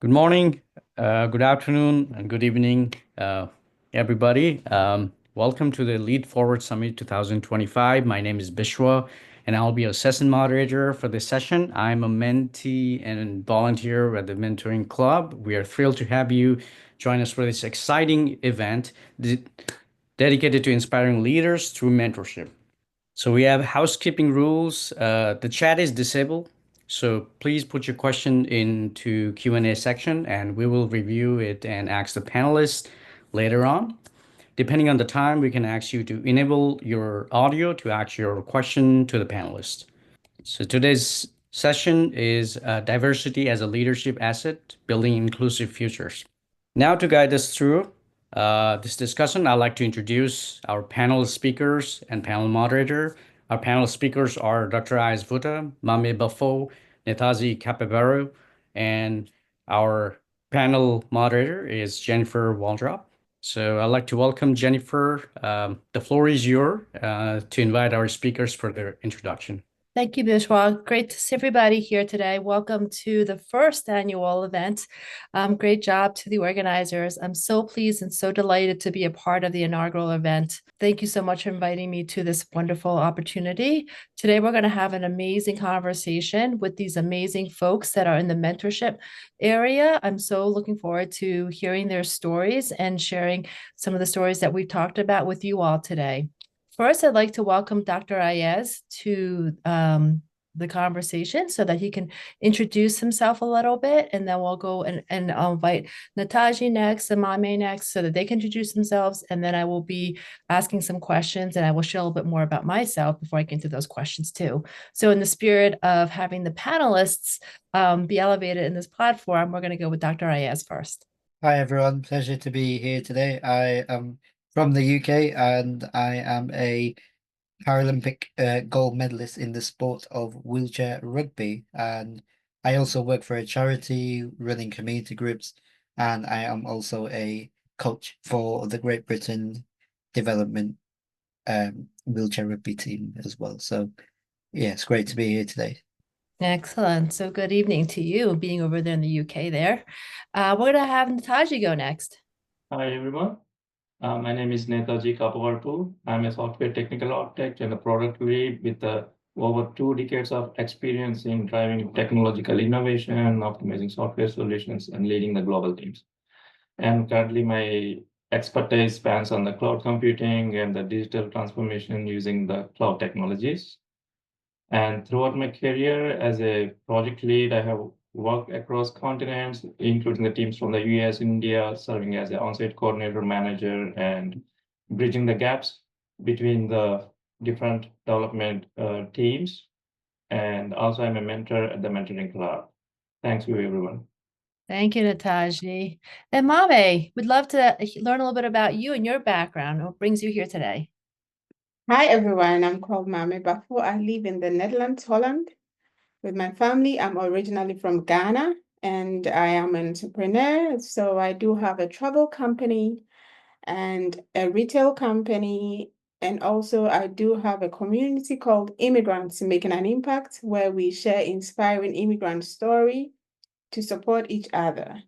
Good morning, good afternoon, and good evening, everybody. Welcome to the Lead Forward Summit 2025. My name is Bishwa, and I'll be a session moderator for this session. I'm a mentee and volunteer at the Mentoring Club. We are thrilled to have you join us for this exciting event dedicated to inspiring leaders through mentorship. So we have housekeeping rules. The chat is disabled, so please put your question into Q&A section and we will review it and ask the panelists later on. Depending on the time, we can ask you to enable your audio to ask your question to the panelists. So today's session is diversity as a leadership asset, building inclusive futures. Now to guide us through this discussion, I'd like to introduce our panel speakers and panel moderator. Our panel speakers are Dr. Ayaz Vuta, Mame Bafo, Netaji Kapebaru, and our panel moderator is Jennifer Waldrop. So I'd like to welcome Jennifer. The floor is yours to invite our speakers for their introduction. Thank you, Bishwa. Great to see everybody here today. Welcome to the first annual event. Great job to the organizers. I'm so pleased and so delighted to be a part of the inaugural event. Thank you so much for inviting me to this wonderful opportunity. Today, we're going to have an amazing conversation with these amazing folks that are in the mentorship area. I'm so looking forward to hearing their stories and sharing some of the stories that we've talked about with you all today. First, I'd like to welcome Dr. Ayaz to the conversation so that he can introduce himself a little bit, and then we'll go and I'll invite Nataji next and Mame next so that they can introduce themselves, and then I will be asking some questions and I will share a little bit more about myself before I get into those questions too. So in the spirit of having the panelists be elevated in this platform, we're going to go with Dr. Ayaz first. Hi everyone, pleasure to be here today. I am from the UK and I am a Paralympic gold medalist in the sport of wheelchair rugby, and I also work for a charity running community groups, and I am also a coach for the Great Britain development wheelchair rugby team as well. So yeah, it's great to be here today. Excellent. So good evening to you, being over there in the UK there. We're going to have Nataji go next. Hi, everyone. My name is Netaji Kapebaru. I'm a software technical architect and a product lead with over 2 decades of experience in driving technological innovation, optimizing software solutions, and leading the global teams. And currently, my expertise spans on the cloud computing and the digital transformation using the cloud technologies. And throughout my career as a project lead, I have worked across continents, including the teams from the US, India, serving as an on-site coordinator, manager, and bridging the gaps between the different development teams. And also, I'm a mentor at the Mentoring Club. Thanks you, everyone. Thank you, Nataji. And Mame, we'd love to learn a little bit about you and your background. What brings you here today? Hi, everyone. I'm called Mame Bafo. I live in the Netherlands, Holland. With my family, I'm originally from Ghana, and I am an entrepreneur. So I do have a travel company and a retail company. And also I do have a community called Immigrants Making an Impact, where we share inspiring immigrant story to support each other.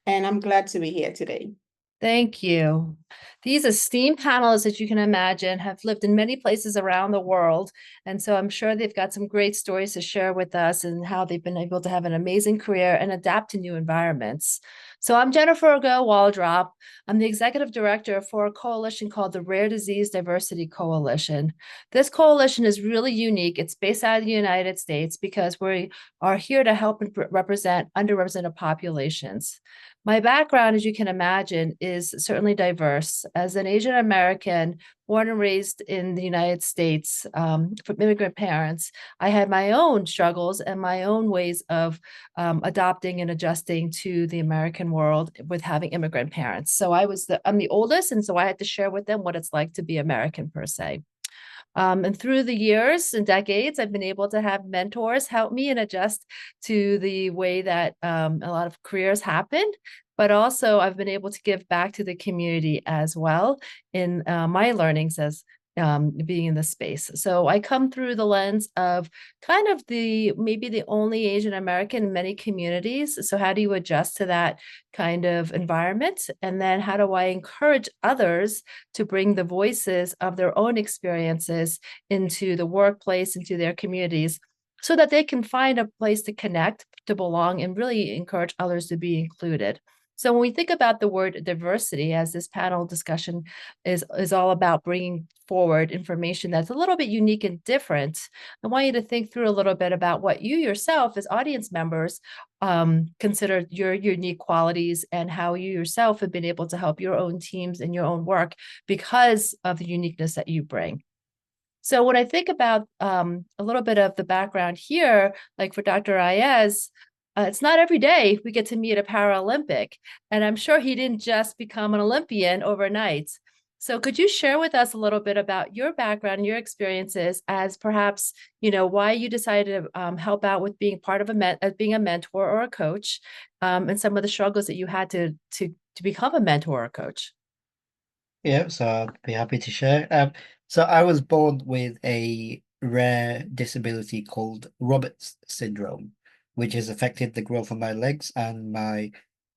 And I'm glad to be here today. Thank you. These esteemed panelists, as you can imagine, have lived in many places around the world. And so I'm sure they've got some great stories to share with us and how they've been able to have an amazing career and adapt to new environments. So I'm Jennifer Waldrop. I'm the executive director for a coalition called the Rare Disease Diversity Coalition. This coalition is really unique. It's based out of the United States because we are here to help and represent underrepresented populations. My background, as you can imagine, is certainly diverse. As an Asian American, born and raised in the United States from immigrant parents, I had my own struggles and my own ways of adopting and adjusting to the American world with having immigrant parents. So I'm the oldest, and so I had to share with them what it's like to be American per se. And through the years and decades, I've been able to have mentors help me and adjust to the way that a lot of careers happen. But also, I've been able to give back to the community as well in my learnings as being in this space. So I come through the lens of kind of maybe the only Asian American in many communities. So how do you adjust to that kind of environment? And then how do I encourage others to bring the voices of their own experiences into the workplace, into their communities, so that they can find a place to connect, to belong, and really encourage others to be included. So when we think about the word diversity, as this panel discussion is all about bringing forward information that's a little bit unique and different, I want you to think through a little bit about what you yourself as audience members consider your unique qualities, and how you yourself have been able to help your own teams and your own work because of the uniqueness that you bring. So when I think about a little bit of the background here, like for Dr. Ayez, it's not every day we get to meet a Paralympic, and I'm sure he didn't just become an Olympian overnight. So could you share with us a little bit about your background and your experiences, as perhaps, why you decided to help out with being part of being a mentor or a coach, and some of the struggles that you had to become a mentor or a coach? Yeah, so I'd be happy to share. So I was born with a rare disability called Robert's syndrome, which has affected the growth of my legs, and my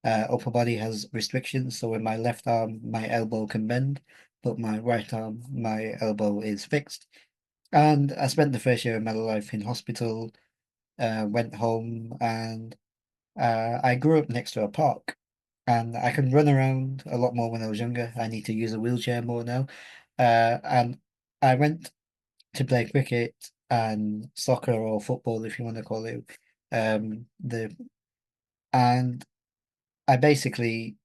upper body has restrictions. So with my left arm, my elbow can bend, but my right arm, my elbow is fixed. And I spent the first year of my life in hospital, went home, and I grew up next to a park. And I can run around a lot more when I was younger. I need to use a wheelchair more now. And I went to play cricket and soccer, or football, if you want to call it. The and I basically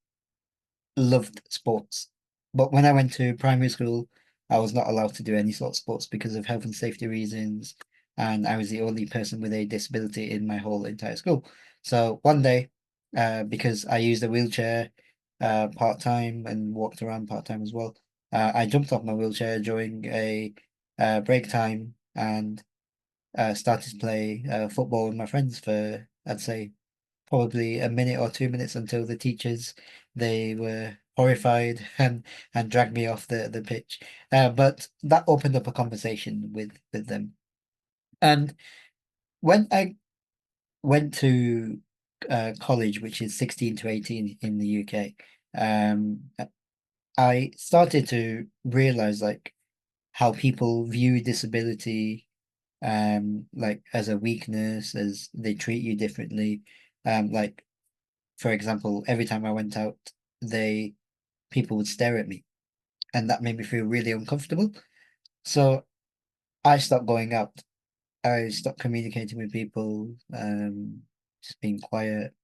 loved sports. But when I went to primary school, I was not allowed to do any sort of sports because of health and safety reasons. And I was the only person with a disability in my whole entire school. So one day, because I used a wheelchair part-time and walked around part-time as well, I jumped off my wheelchair during a break time and started to play football with my friends for, I'd say, probably a minute or 2 minutes, until the teachers, they were horrified and dragged me off the pitch. But that opened up a conversation with them. And when I went to college, which is 16 to 18 in the UK, I started to realize like how people view disability like as a weakness, as they treat you differently. Like, for example, every time I went out, people would stare at me, and that made me feel really uncomfortable. So I stopped going out. I stopped communicating with people, just being quiet,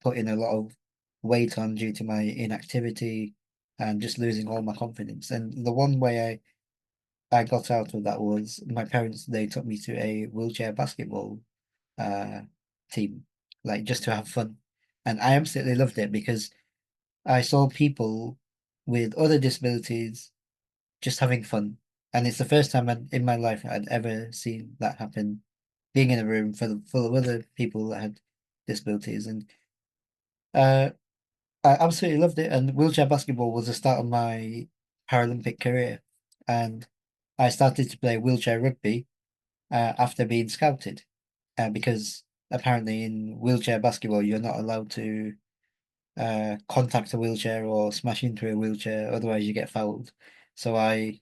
putting a lot of weight on due to my inactivity, and just losing all my confidence. And the one way I got out of that was my parents, they took me to a wheelchair basketball team, like just to have fun. And I absolutely loved it because I saw people with other disabilities just having fun. And it's the first time in my life I'd ever seen that happen, being in a room full of other people that had disabilities. And I absolutely loved it. And wheelchair basketball was the start of my Paralympic career. And I started to play wheelchair rugby after being scouted, because apparently in wheelchair basketball you're not allowed to contact a wheelchair or smash into a wheelchair, otherwise you get fouled. So I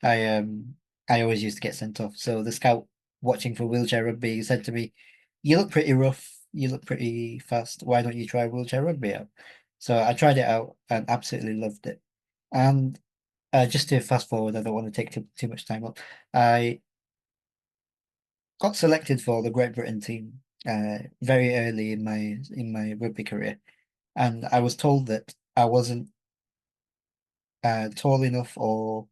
I always used to get sent off. So the scout watching for wheelchair rugby said to me, "You look pretty rough, you look pretty fast. Why don't you try wheelchair rugby out?" So I tried it out and absolutely loved it. And just to fast forward, I don't want to take too much time up. I got selected for the Great Britain team very early in my rugby career, and I was told that I wasn't tall enough or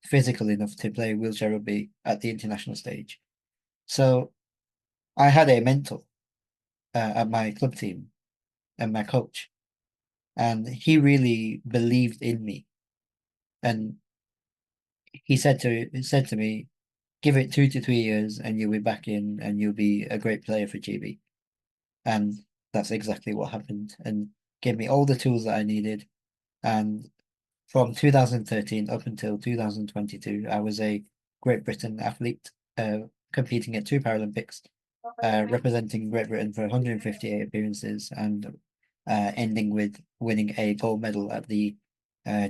physical enough to play wheelchair rugby at the international stage. So I had a mentor at my club team and my coach, and he really believed in me. And he said to me, "Give it 2 to 3 years, and you'll be back in, and you'll be a great player for GB." And that's exactly what happened, and gave me all the tools that I needed. And from 2013 up until 2022, I was a Great Britain athlete, competing at 2 Paralympics, representing Great Britain for 158 appearances and ending with winning a gold medal at the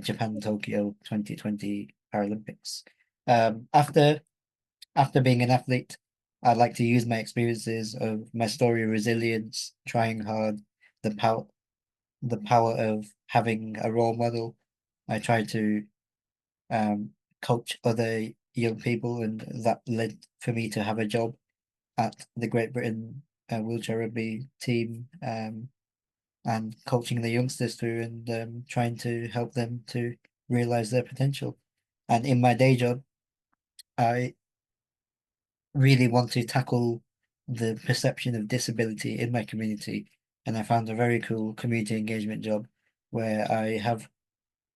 Japan Tokyo 2020 Paralympics. After being an athlete, I'd like to use my experiences of my story of resilience, trying hard, the power of having a role model. I try to coach other young people, and that led for me to have a job at the Great Britain wheelchair rugby team, and coaching the youngsters through and trying to help them to realize their potential. And in my day job, I really want to tackle the perception of disability in my community. And I found a very cool community engagement job where I have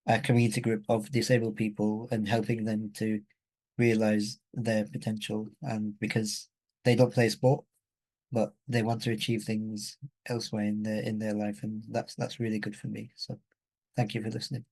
a community group of disabled people and helping them to realize their potential. And because they don't play sport, but they want to achieve things elsewhere in their life, and that's really good for me. So thank you for listening.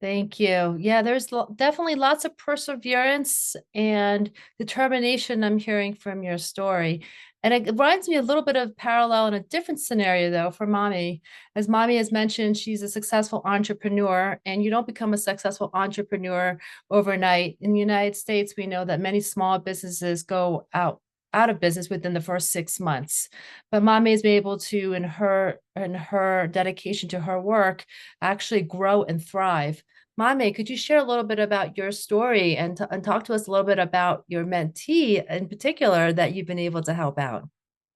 Thank you. Yeah, there's definitely lots of perseverance and determination I'm hearing from your story. And it reminds me a little bit of parallel in a different scenario, though, for Mommy. As Mommy has mentioned, she's a successful entrepreneur, and you don't become a successful entrepreneur overnight. In the United States, we know that many small businesses go out of business within the first 6 months. But Mommy has been able to, in her dedication to her work, actually grow and thrive. Mommy, could you share a little bit about your story and talk to us a little bit about your mentee in particular that you've been able to help out?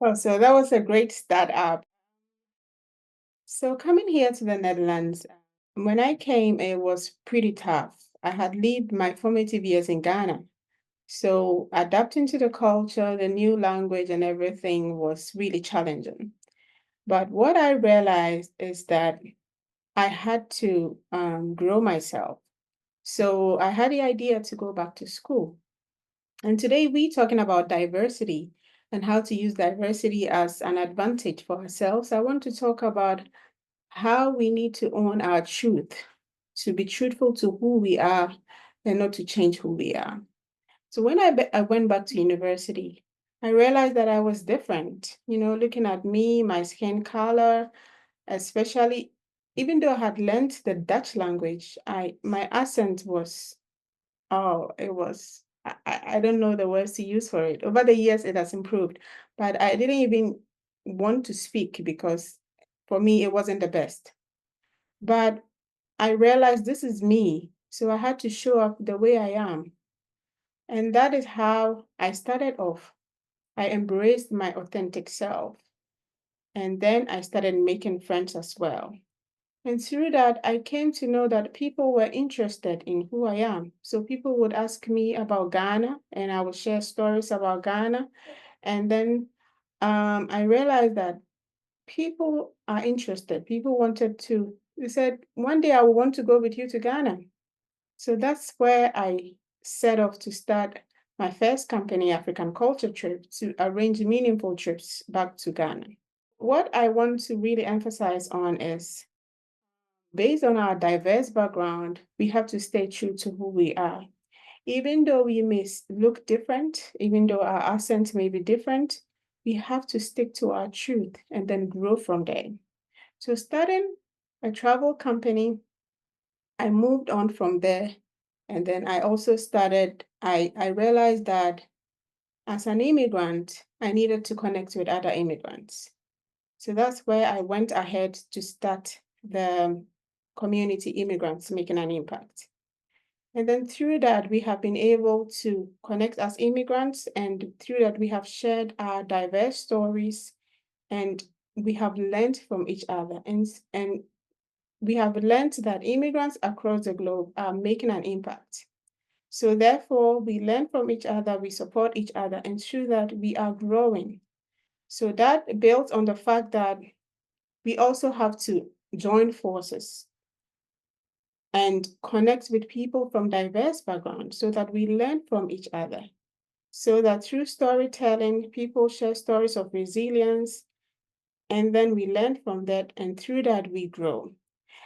Oh, so that was a great startup. So coming here to the Netherlands, when I came, it was pretty tough. I had lived my formative years in Ghana. So adapting to the culture, the new language and everything was really challenging. But what I realized is that I had to grow myself. So I had the idea to go back to school. And today we're talking about diversity and how to use diversity as an advantage for ourselves. I want to talk about how we need to own our truth, to be truthful to who we are and not to change who we are. So when I went back to university, I realized that I was different. Looking at me, my skin color, especially, even though I had learned the Dutch language, my accent was, I don't know the words to use for it. Over the years, it has improved, but I didn't even want to speak because for me, it wasn't the best. But I realized this is me, so I had to show up the way I am. And that is how I started off. I embraced my authentic self. And then I started making friends as well. And through that, I came to know that people were interested in who I am. So people would ask me about Ghana, and I would share stories about Ghana. And then I realized that people are interested. People they said, one day I will want to go with you to Ghana. So that's where I set off to start my first company, African Culture Trip, to arrange meaningful trips back to Ghana. What I want to really emphasize on is, based on our diverse background, we have to stay true to who we are. Even though we may look different, even though our accent may be different, we have to stick to our truth and then grow from there. So starting a travel company, I moved on from there. And then I also I realized that as an immigrant, I needed to connect with other immigrants. So that's where I went ahead to start the community immigrants making an impact. And then through that, we have been able to connect as immigrants, and through that, we have shared our diverse stories, and we have learned from each other. And we have learned that immigrants across the globe are making an impact. So therefore, we learn from each other, we support each other, and through that, we are growing. So that builds on the fact that we also have to join forces and connect with people from diverse backgrounds so that we learn from each other. So that through storytelling, people share stories of resilience, and then we learn from that, and through that, we grow.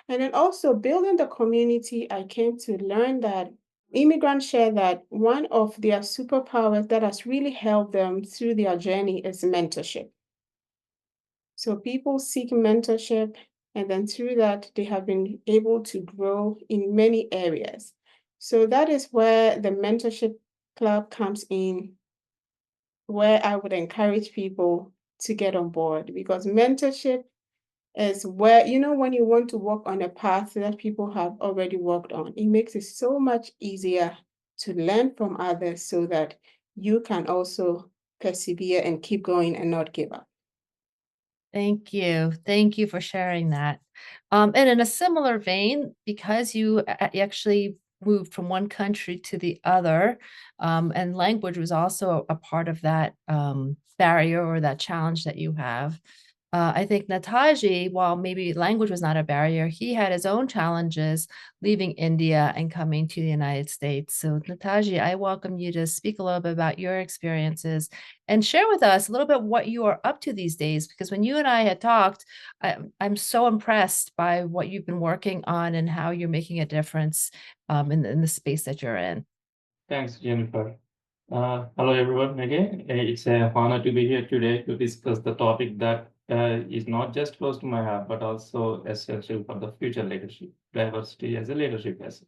And then also building the community, I came to learn that immigrants share that one of their superpowers that has really helped them through their journey is mentorship. So people seek mentorship, and then through that, they have been able to grow in many areas. So that is where the mentorship club comes in, where I would encourage people to get on board, because mentorship is where, when you want to walk on a path that people have already walked on, it makes it so much easier to learn from others so that you can also persevere and keep going and not give up. Thank you. Thank you for sharing that. And in a similar vein, because you actually moved from one country to the other, and language was also a part of that barrier or that challenge that you have. I think Nataji, while maybe language was not a barrier, he had his own challenges leaving India and coming to the United States. So, Nataji, I welcome you to speak a little bit about your experiences and share with us a little bit what you are up to these days. Because when you and I had talked, I'm so impressed by what you've been working on and how you're making a difference in the space that you're in. Thanks, Jennifer. Hello, everyone. Again, it's an honor to be here today to discuss the topic that is not just close to my heart, but also essential for the future leadership, diversity as a leadership asset.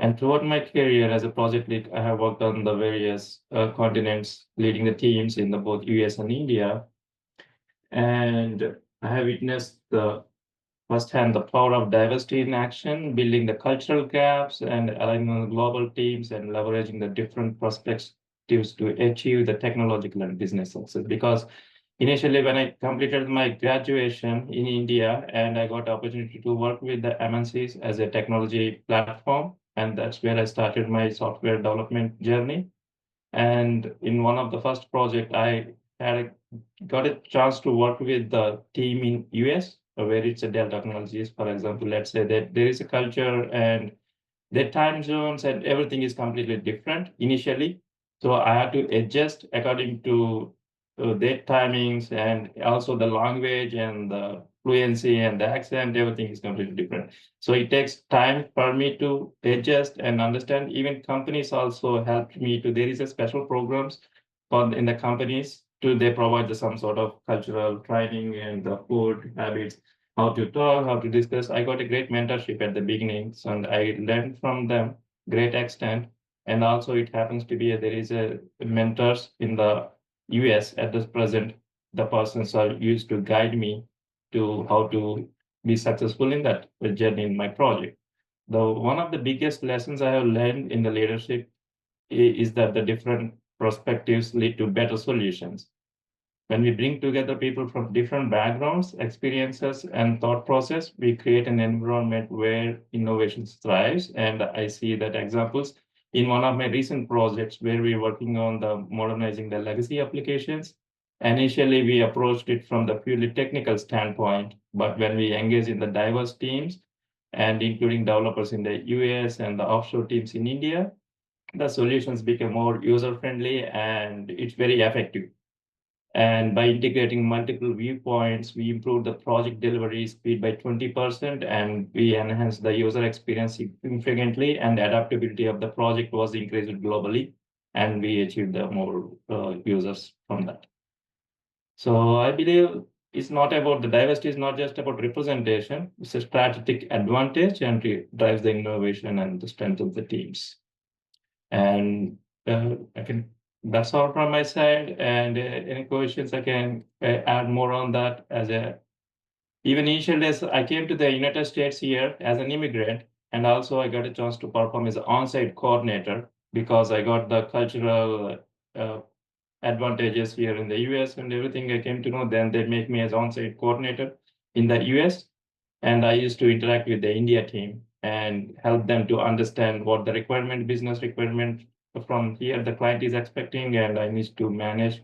And throughout my career as a project lead, I have worked on the various continents, leading the teams in the both US and India. And I have witnessed firsthand the power of diversity in action, building the cultural gaps and aligning the global teams and leveraging the different perspectives to achieve the technological and business success. Because initially, when I completed my graduation in India, and I got the opportunity to work with the MNCs as a technology platform, and that's where I started my software development journey. And in one of the first project, I got a chance to work with the team in US, where it's a Dell Technologies, for example. Let's say that there is a culture and their time zones and everything is completely different initially. So I had to adjust according to their timings, and also the language and the fluency and the accent, everything is completely different. So it takes time for me to adjust and understand. Even companies also helped me to, there is a special programs in the companies to, they provide some sort of cultural training and the food habits, how to talk, how to discuss. I got a great mentorship at the beginning, and I learned from them great extent. And also it happens to be there is a mentors in the US at this present. The persons are used to guide me to how to be successful in that journey in my project. The one of the biggest lessons I have learned in the leadership is that the different perspectives lead to better solutions. When we bring together people from different backgrounds, experiences, and thought process, we create an environment where innovation thrives. And I see that examples in one of my recent projects where we're working on the modernizing the legacy applications. Initially, we approached it from the purely technical standpoint, but when we engage in the diverse teams and including developers in the US and the offshore teams in India, the solutions become more user-friendly and it's very effective. And by integrating multiple viewpoints, we improved the project delivery speed by 20%, and we enhanced the user experience significantly, and adaptability of the project was increased globally, and we achieved the more users from that. So I believe it's not about the diversity, is not just about representation, it's a strategic advantage, and it drives the innovation and the strength of the teams. And I can, that's all from my side. And any questions I can add more on that. As a, even initially, as I came to the United States here as an immigrant, and also I got a chance to perform as an on-site coordinator because I got the cultural advantages here in the US and everything I came to know. Then they make me as on-site coordinator in the US. And I used to interact with the India team and help them to understand what the requirement, business requirement from here the client is expecting, and I need to manage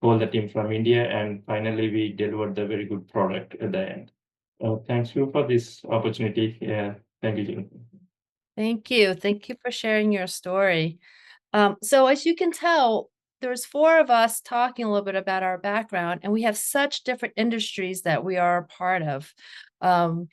all the team from India. And finally, we delivered the very good product at the end. Thanks you for this opportunity. Thank you, Jennifer. Thank you. Thank you for sharing your story. So as you can tell, there's four of us talking a little bit about our background, and we have such different industries that we are a part of. Dr.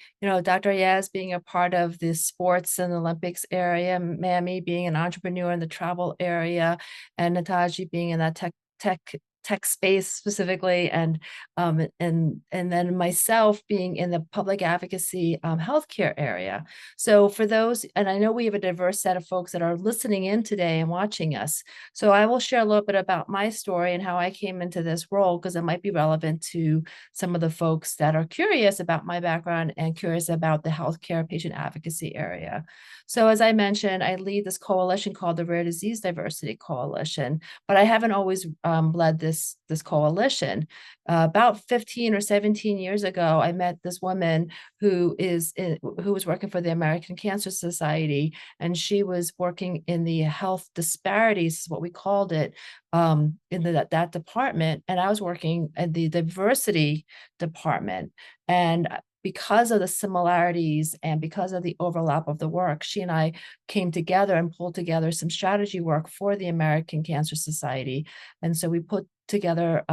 Yaz being a part of the sports and Olympics area, Mammy being an entrepreneur in the travel area, and Nataji being in that tech space specifically, and then myself being in the public advocacy healthcare area. So for those, and I know we have a diverse set of folks that are listening in today and watching us. So I will share a little bit about my story and how I came into this role, because it might be relevant to some of the folks that are curious about my background and curious about the healthcare patient advocacy area. So as I mentioned, I lead this coalition called the Rare Disease Diversity Coalition, but I haven't always led this coalition. About 15 or 17 years ago, I met this woman who was working for the American Cancer Society, and she was working in the health disparities, is what we called it, in that department, and I was working in the diversity department. And because of the similarities and because of the overlap of the work, she and I came together and pulled together some strategy work for the American Cancer Society. And so we put together,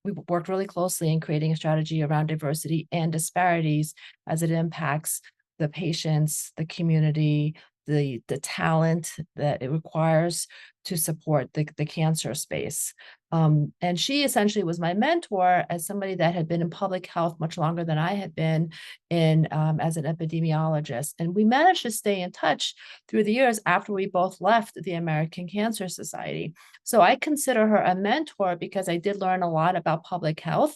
we worked really closely in creating a strategy around diversity and disparities as it impacts the patients, the community, the talent that it requires to support the cancer space. And she essentially was my mentor as somebody that had been in public health much longer than I had been in as an epidemiologist. And we managed to stay in touch through the years after we both left the American Cancer Society. So I consider her a mentor because I did learn a lot about public health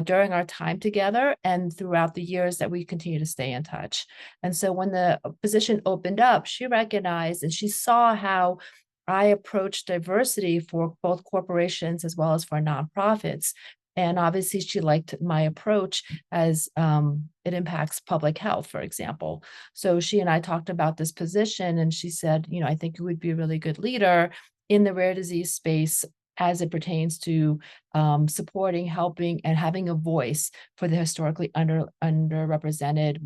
during our time together and throughout the years that we continue to stay in touch. And so when the position opened up, she recognized and she saw how I approach diversity for both corporations as well as for nonprofits. And obviously she liked my approach as it impacts public health, for example. So she and I talked about this position, and she said, I think you would be a really good leader in the rare disease space as it pertains to supporting, helping, and having a voice for the historically underrepresented,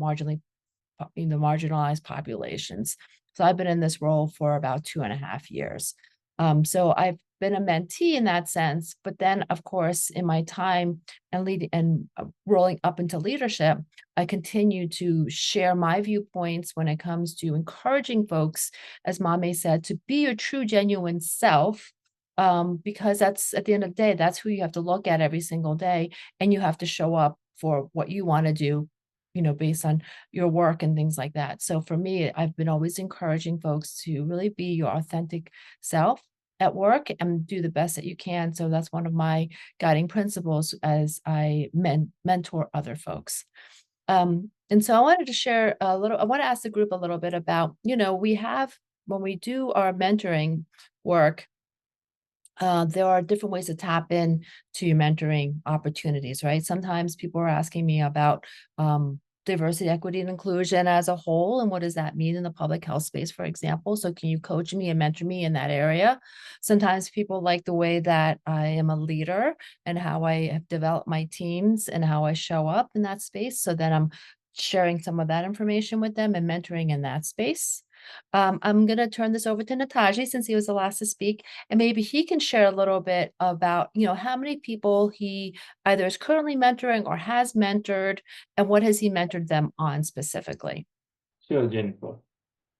marginalized populations. So I've been in this role for about 2.5 years. So I've been a mentee in that sense, but then of course, in my time and rolling up into leadership, I continue to share my viewpoints when it comes to encouraging folks, as Mame said, to be your true, genuine self, because that's, at the end of the day, that's who you have to look at every single day, and you have to show up for what you want to do, based on your work and things like that. So for me, I've been always encouraging folks to really be your authentic self at work and do the best that you can. So that's one of my guiding principles as I mentor other folks. And so I wanted to share I want to ask the group a little bit about, when we do our mentoring work, there are different ways to tap in to mentoring opportunities, right? Sometimes people are asking me about diversity, equity, and inclusion as a whole, and what does that mean in the public health space, for example? So can you coach me and mentor me in that area? Sometimes people like the way that I am a leader and how I have developed my teams and how I show up in that space. So then I'm sharing some of that information with them and mentoring in that space. I'm going to turn this over to Nataji, since he was the last to speak, and maybe he can share a little bit about, how many people he either is currently mentoring or has mentored, and what has he mentored them on specifically. Sure, Jennifer.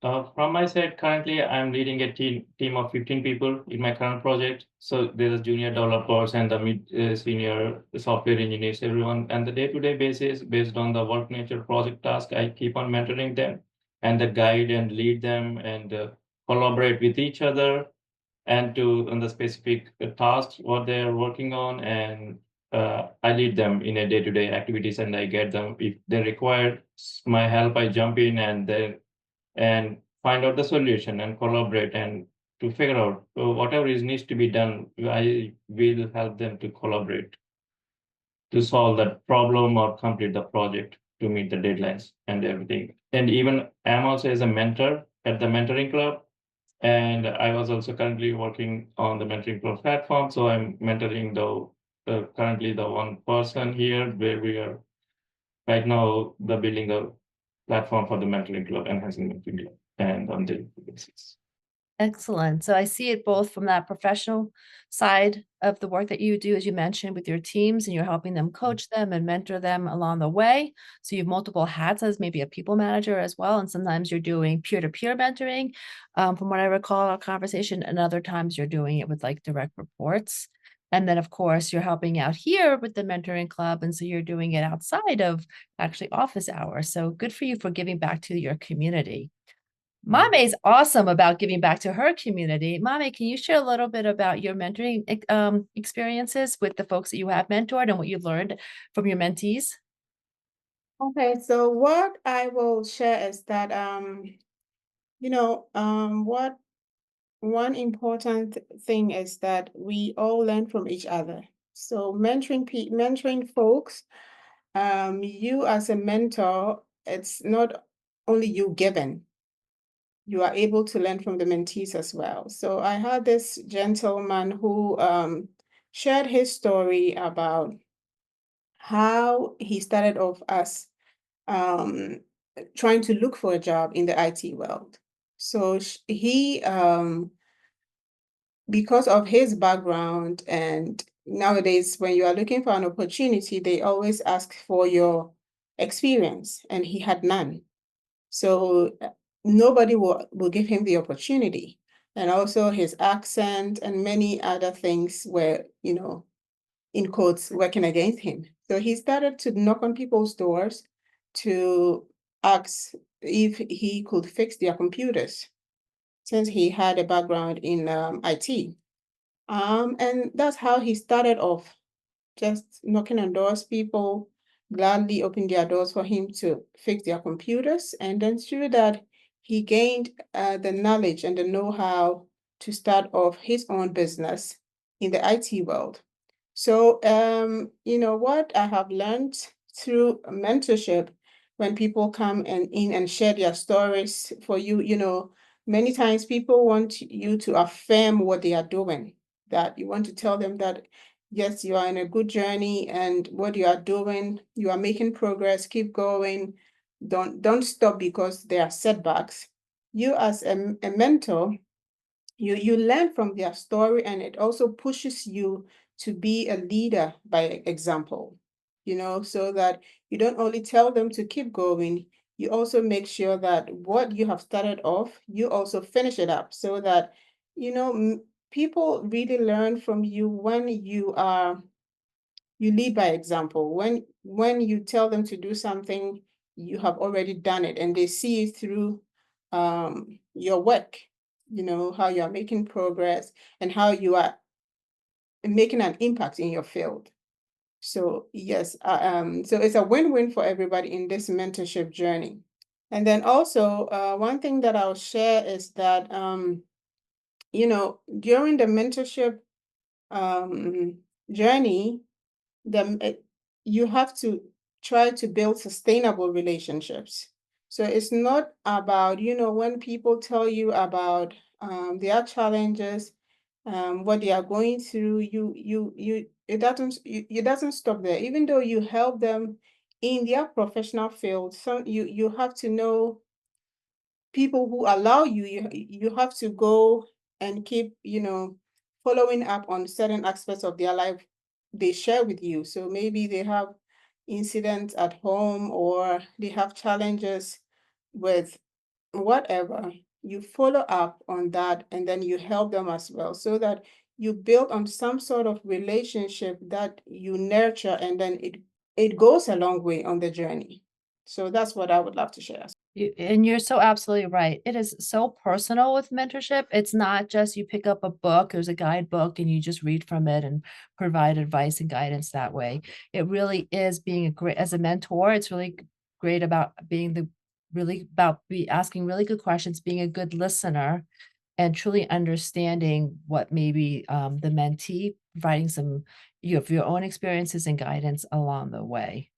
From my side, currently I'm leading a team of 15 people in my current project. So there's junior developers and the senior software engineers, everyone. And the day-to-day basis, based on the work nature project task, I keep on mentoring them and guide and lead them and collaborate with each other and on the specific tasks what they are working on. And I lead them in a day-to-day activities, and I get them if they require my help. I jump in and find out the solution and collaborate and to figure out whatever needs to be done. I will help them to collaborate to solve that problem or complete the project to meet the deadlines and everything. And even I'm also as a mentor at the mentoring club, and I was also currently working on the mentoring club platform. So I'm mentoring currently the one person here, where we are right now building the platform for the mentoring club, enhancing mentoring club, and on daily basis. Excellent. So I see it both from that professional side of the work that you do, as you mentioned, with your teams, and you're helping them coach them and mentor them along the way. So you have multiple hats as maybe a people manager as well. And sometimes you're doing peer-to-peer mentoring, from what I recall our conversation, and other times you're doing it with like direct reports. And then, of course, you're helping out here with the mentoring club. And so you're doing it outside of actually office hours. So good for you for giving back to your community. Mame is awesome about giving back to her community. Mame, can you share a little bit about your mentoring experiences with the folks that you have mentored and what you've learned from your mentees? Okay, so what I will share is that what one important thing is that we all learn from each other. So mentoring folks, you as a mentor, it's not only you giving, you are able to learn from the mentees as well. So I had this gentleman who shared his story about how he started off as um, trying to look for a job in the IT world. So he, because of his background, and nowadays when you are looking for an opportunity, they always ask for your experience, and he had none. So nobody will give him the opportunity. And also his accent and many other things were, in quotes, working against him. So he started to knock on people's doors to ask if he could fix their computers, since he had a background in IT. And that's how he started off, just knocking on doors. People gladly opened their doors for him to fix their computers. And then through that, he gained the knowledge and the know-how to start off his own business in the IT world. So, what I have learned through mentorship, when people come in and share their stories for you, many times people want you to affirm what they are doing, that you want to tell them that, yes, you are in a good journey and what you are doing, you are making progress, keep going. Don't stop because there are setbacks. You as a mentor, you learn from their story, and it also pushes you to be a leader by example, so that you don't only tell them to keep going, you also make sure that what you have started off, you also finish it up, so that, people really learn from you when you lead by example. When you tell them to do something, you have already done it, and they see it through your work, how you are making progress and how you are making an impact in your field. So yes, so it's a win-win for everybody in this mentorship journey. And then also, one thing that I'll share is that, during the mentorship journey, you have to try to build sustainable relationships. So it's not about, when people tell you about their challenges, what they are going through, it doesn't stop there. Even though you help them in their professional field, you have to know people who allow you have to go and keep, following up on certain aspects of their life they share with you. So maybe they have incidents at home, or they have challenges with whatever. You follow up on that, and then you help them as well, so that you build on some sort of relationship that you nurture, and then it goes a long way on the journey. So that's what I would love to share. And you're so absolutely right. It is so personal with mentorship. It's not just you pick up a book, there's a guidebook, and you just read from it and provide advice and guidance that way. It really is being as a mentor, it's really great about asking really good questions, being a good listener, and truly understanding what maybe the mentee, providing you have your own experiences and guidance along the way.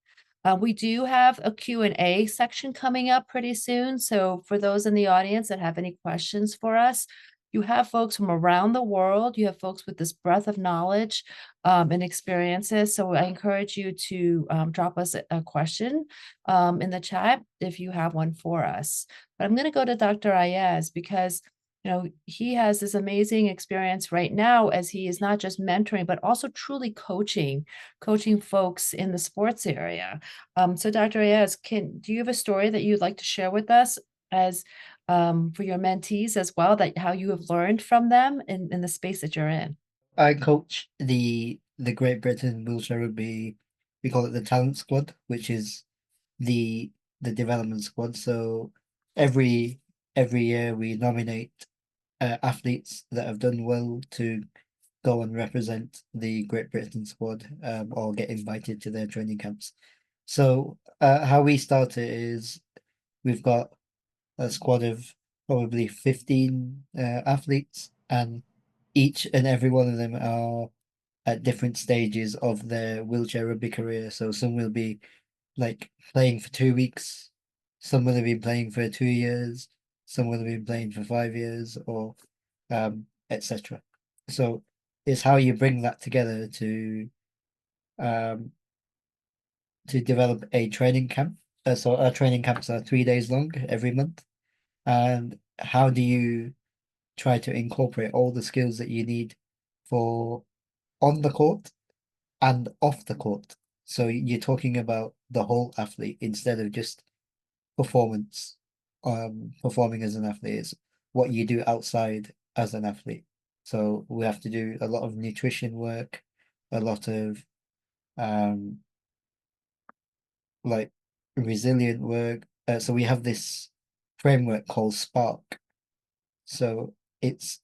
We do have a Q&A section coming up pretty soon. So for those in the audience that have any questions for us, you have folks from around the world. You have folks with this breadth of knowledge and experiences. So I encourage you to drop us a question in the chat if you have one for us. But I'm going to go to Dr. Ayaz, because he has this amazing experience right now as he is not just mentoring, but also truly coaching folks in the sports area. So Dr. Ayaz, do you have a story that you'd like to share with us as for your mentees as well, that how you have learned from them in the space that you're in? I coach the Great Britain wheelchair rugby. We call it the talent squad, which is the development squad. So every year we nominate athletes that have done well to go and represent the Great Britain squad, or get invited to their training camps. So how we start it is we've got a squad of probably 15 athletes, and each and every one of them are at different stages of their wheelchair rugby career. So some will be like playing for 2 weeks, some will have been playing for 2 years, some will have been playing for 5 years, or etc. So it's how you bring that together um to develop a training camp. So our training camps are 3 days long every month. And how do you try to incorporate all the skills that you need for on the court and off the court? So you're talking about the whole athlete instead of just performance. Performing as an athlete is what you do outside as an athlete. So we have to do a lot of nutrition work, a lot of like resilient work. So we have this framework called Spark. So it's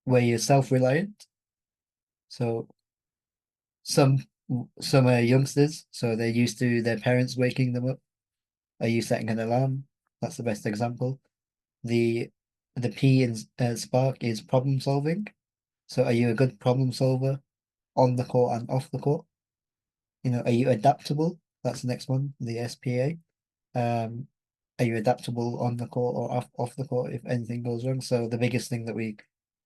where you're self-reliant. So some are youngsters, so they're used to their parents waking them up. Are you setting an alarm? That's the best example. The P in Spark is problem solving. So are you a good problem solver on the court and off the court? Are you adaptable? That's the next one, the SPA. Are you adaptable on the court or off the court if anything goes wrong? So the biggest thing that we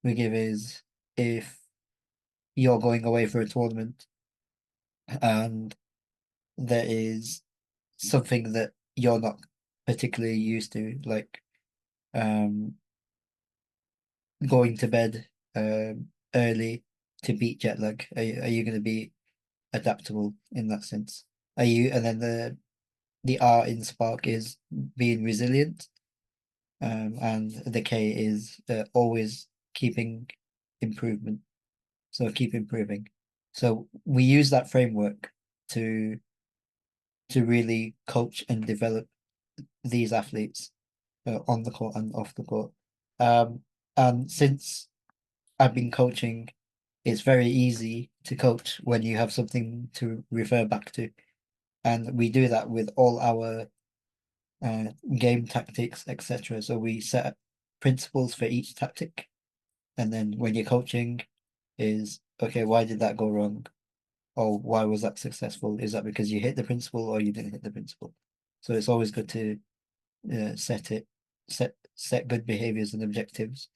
give is if you're going away for a tournament and there is something that you're not particularly used to, like going to bed early to beat jet lag, are you going to be adaptable in that sense? Are you? And then the R in Spark is being resilient, and the K is always keeping improvement. So keep improving. So we use that framework to really coach and develop these athletes on the court and off the court. And since I've been coaching, it's very easy to coach when you have something to refer back to. And we do that with all our game tactics, etc. So we set up principles for each tactic. And then when you're coaching is, okay, why did that go wrong? Or why was that successful? Is that because you hit the principle or you didn't hit the principle? So it's always good to set good behaviors and objectives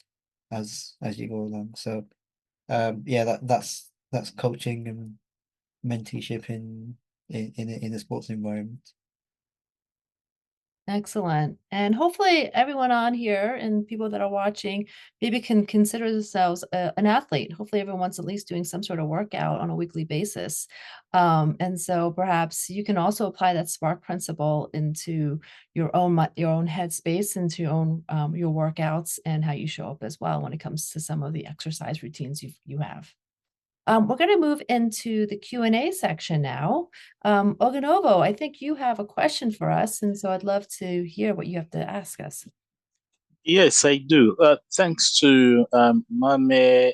as you go along. So yeah, that's coaching and mentorship in a sports environment. Excellent. And hopefully everyone on here and people that are watching maybe can consider themselves an athlete. Hopefully everyone's at least doing some sort of workout on a weekly basis. And so perhaps you can also apply that SPARK principle into your own headspace, into your workouts and how you show up as well when it comes to some of the exercise routines you have. We're going to move into the Q&A section now. Oganovo, I think you have a question for us, and so I'd love to hear what you have to ask us. Yes, I do. Thanks to Mame,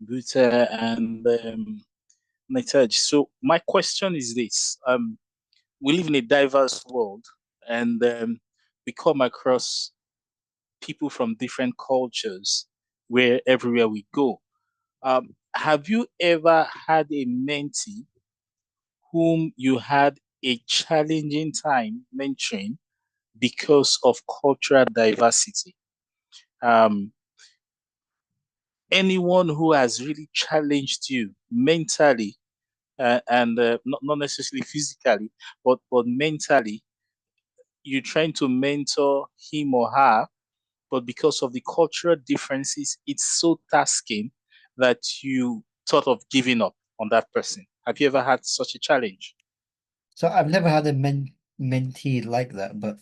Buta, and Netaj. So my question is this. We live in a diverse world, and we come across people from different cultures everywhere we go. Have you ever had a mentee whom you had a challenging time mentoring because of cultural diversity? Anyone who has really challenged you mentally, and not necessarily physically, but mentally, you're trying to mentor him or her, but because of the cultural differences, it's so tasking that you thought of giving up on that person? Have you ever had such a challenge? So I've never had a mentee like that, but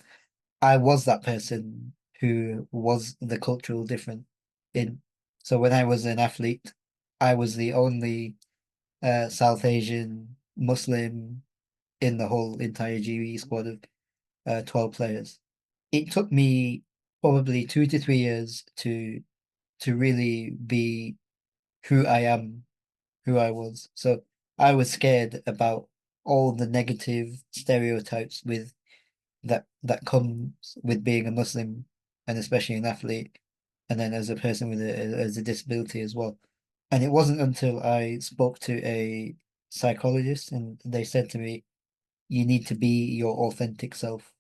I was that person who was the cultural difference in. So when I was an athlete, I was the only South Asian Muslim in the whole entire GE squad of 12 players. It took me probably 2 to 3 years to really be who I am, who I was. So I was scared about all the negative stereotypes with that comes with being a Muslim and especially an athlete, and then as a person with as a disability as well. And it wasn't until I spoke to a psychologist and they said to me, you need to be your authentic self.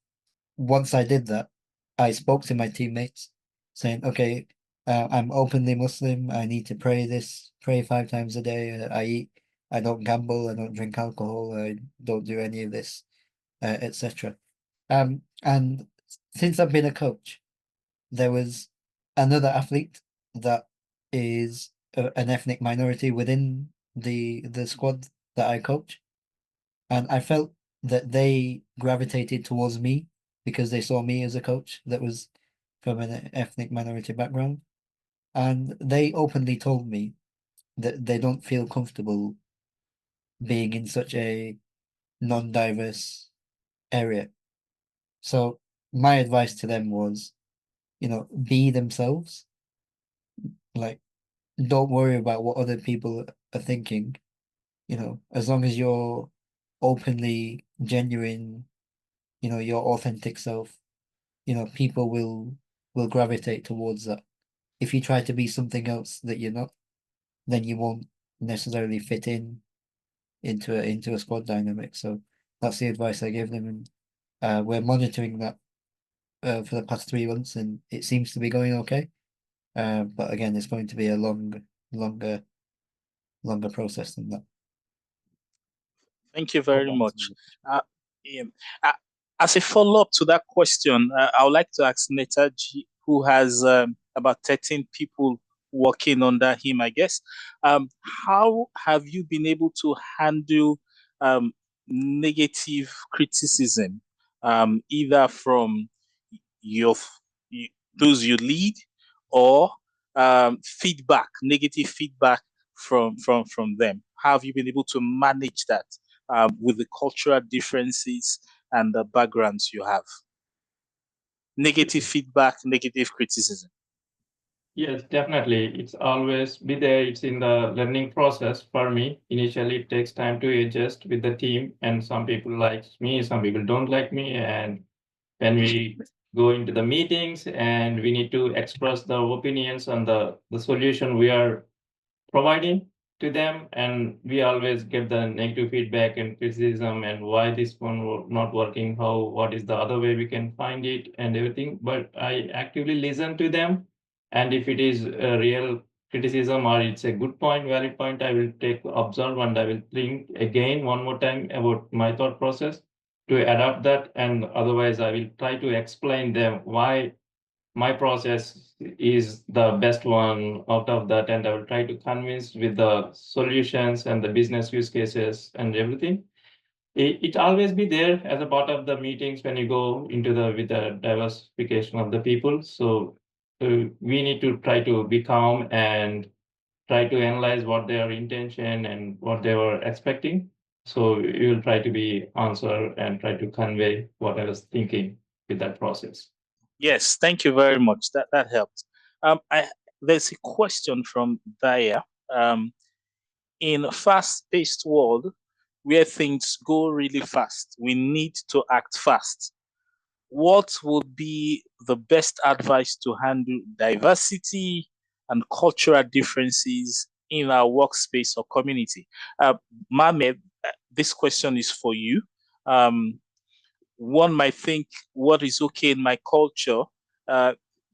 Once I did that, I spoke to my teammates saying, okay, I'm openly Muslim. I need to pray 5 times a day. I don't gamble. I don't drink alcohol. I don't do any of this, etc. And since I've been a coach, there was another athlete that is an ethnic minority within the squad that I coach, and I felt that they gravitated towards me because they saw me as a coach that was from an ethnic minority background, and they openly told me that they don't feel comfortable being in such a non-diverse area. So my advice to them was, be themselves. Like, don't worry about what other people are thinking. As long as you're openly genuine, your authentic self, people will gravitate towards that. If you try to be something else that you're not, then you won't necessarily fit into a squad dynamic. So that's the advice I gave them, and we're monitoring that for the past 3 months, and it seems to be going okay. But again, it's going to be a longer process than that. Thank you very much. Yeah, uh, as a follow-up to that question, I would like to ask Netaji, who has about 13 people working under him, I guess. How have you been able to handle negative criticism, either from your those you lead, or feedback, negative feedback from them? How have you been able to manage that with the cultural differences and the backgrounds you have? Negative feedback, negative criticism. Yes, definitely. It's always be there. It's in the learning process for me. Initially, it takes time to adjust with the team, and some people like me, some people don't like me. And when we go into the meetings and we need to express the opinions on the solution we are providing to them, and we always get the negative feedback and criticism and why this one not working, what is the other way we can find it and everything. But I actively listen to them, and if it is a real criticism or it's a good point, valid point, I will take observe and I will think again one more time about my thought process to adapt that. And otherwise I will try to explain them why my process is the best one out of that, and I will try to convince with the solutions and the business use cases and everything. It always be there as a part of the meetings when you go into with the diversification of the people. So we need to try to be calm and try to analyze what their intention and what they were expecting. So you will try to be answer and try to convey what I was thinking with that process. Yes, thank you very much. That helped. There's a question from Daya. In a fast-paced world where things go really fast, we need to act fast. What would be the best advice to handle diversity and cultural differences in our workspace or community? Mame, this question is for you. One might think what is okay in my culture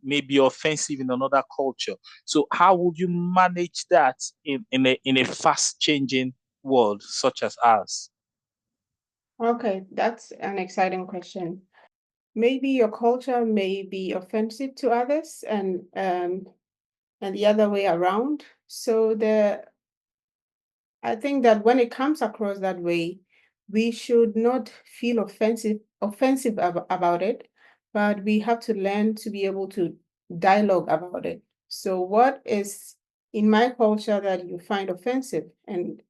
may be offensive in another culture. So how would you manage that in a fast changing world such as ours? Okay, that's an exciting question. maybe your culture may be offensive to others, and the other way around. So I think that when it comes across that way, we should not feel offensive about it, but we have to learn to be able to dialogue about it. So what is in my culture that you find offensive, and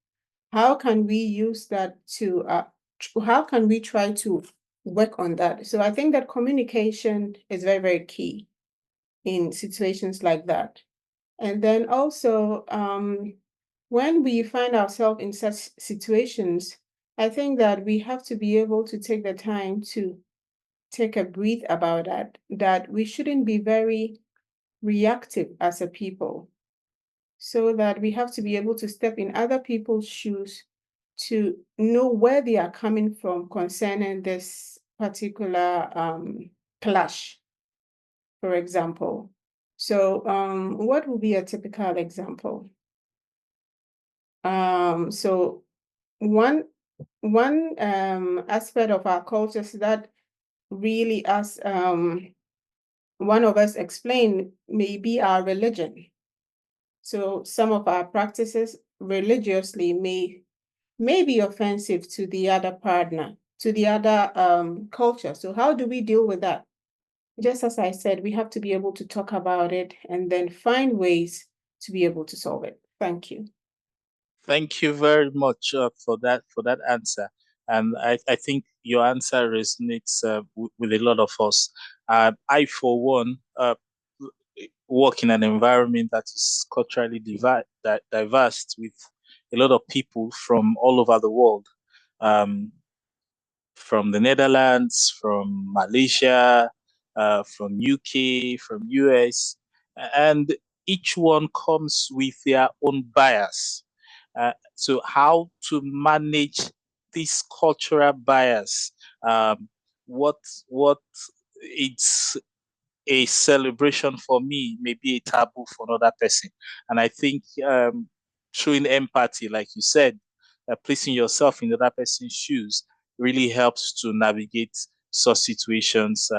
how can we use that to how can we try to work on that? So I think that communication is very, very key in situations like that. And then also, when we find ourselves in such situations, I think that we have to be able to take the time to take a breath about that we shouldn't be very reactive as a people, so that we have to be able to step in other people's shoes to know where they are coming from concerning this particular clash, for example. So what would be a typical example? So one aspect of our cultures that really, as one of us explained, may be our religion. So some of our practices religiously may be offensive to the other partner, to the other culture. So how do we deal with that? Just as I said, we have to be able to talk about it and then find ways to be able to solve it. Thank you. Thank you very much for that answer, and I think your answer resonates with a lot of us. I, for one, work in an environment that is culturally diverse with a lot of people from all over the world, um, from the Netherlands, from Malaysia, from UK, from US, and each one comes with their own bias. So how to manage this cultural bias? Um, what it's a celebration for me may be a taboo for another person. And I think showing empathy, like you said, placing yourself in the other person's shoes really helps to navigate such situations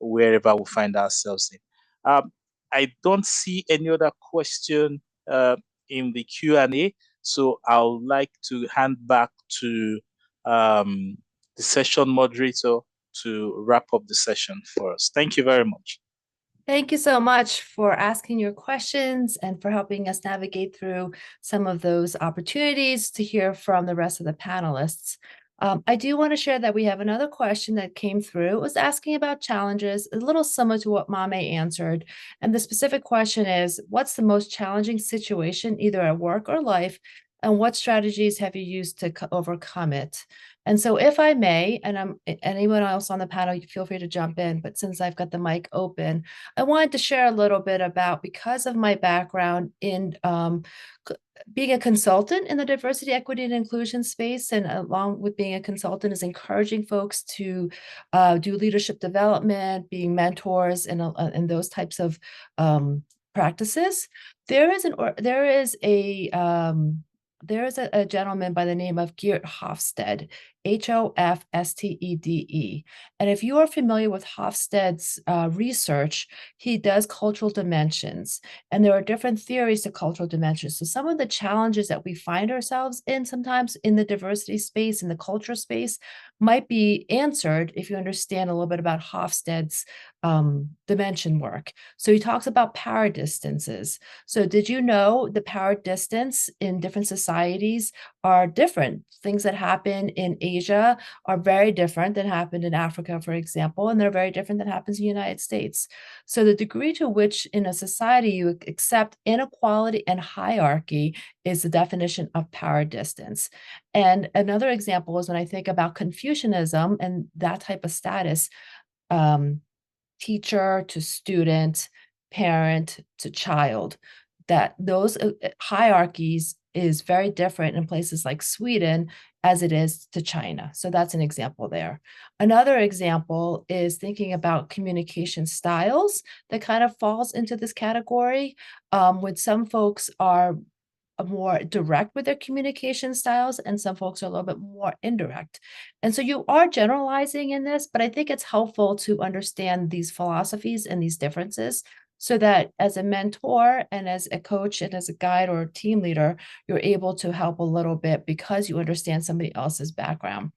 wherever we find ourselves in. I don't see any other question in the Q&A, so I would like to hand back to the session moderator to wrap up the session for us. Thank you very much. Thank you so much for asking your questions and for helping us navigate through some of those opportunities to hear from the rest of the panelists. I do want to share that we have another question that came through. It was asking about challenges, a little similar to what Mame answered. And the specific question is, what's the most challenging situation, either at work or life, and what strategies have you used to overcome it? And so if I may, and anyone else on the panel, feel free to jump in, but since I've got the mic open, I wanted to share a little bit about, because of my background in being a consultant in the diversity, equity, and inclusion space, and along with being a consultant is encouraging folks to do leadership development, being mentors, and those types of practices. There is a gentleman by the name of Geert Hofstede, Hofstede. And if you are familiar with Hofstede's research, he does cultural dimensions, and there are different theories to cultural dimensions. So some of the challenges that we find ourselves in sometimes in the diversity space, in the culture space, might be answered if you understand a little bit about Hofstede's dimension work. So he talks about power distances. So did you know the power distance in different societies are different? Things that happen in Asia are very different than happened in Africa, for example, and they're very different than happens in the United States. So the degree to which in a society you accept inequality and hierarchy is the definition of power distance. And another example is when I think about Confucianism and that type of status, teacher to student, parent to child, that those hierarchies is very different in places like Sweden as it is to China. So that's an example there. Another example is thinking about communication styles that kind of falls into this category. When some folks are more direct with their communication styles, and some folks are a little bit more indirect. And so you are generalizing in this, but I think it's helpful to understand these philosophies and these differences so that as a mentor and as a coach and as a guide or a team leader, you're able to help a little bit because you understand somebody else's background.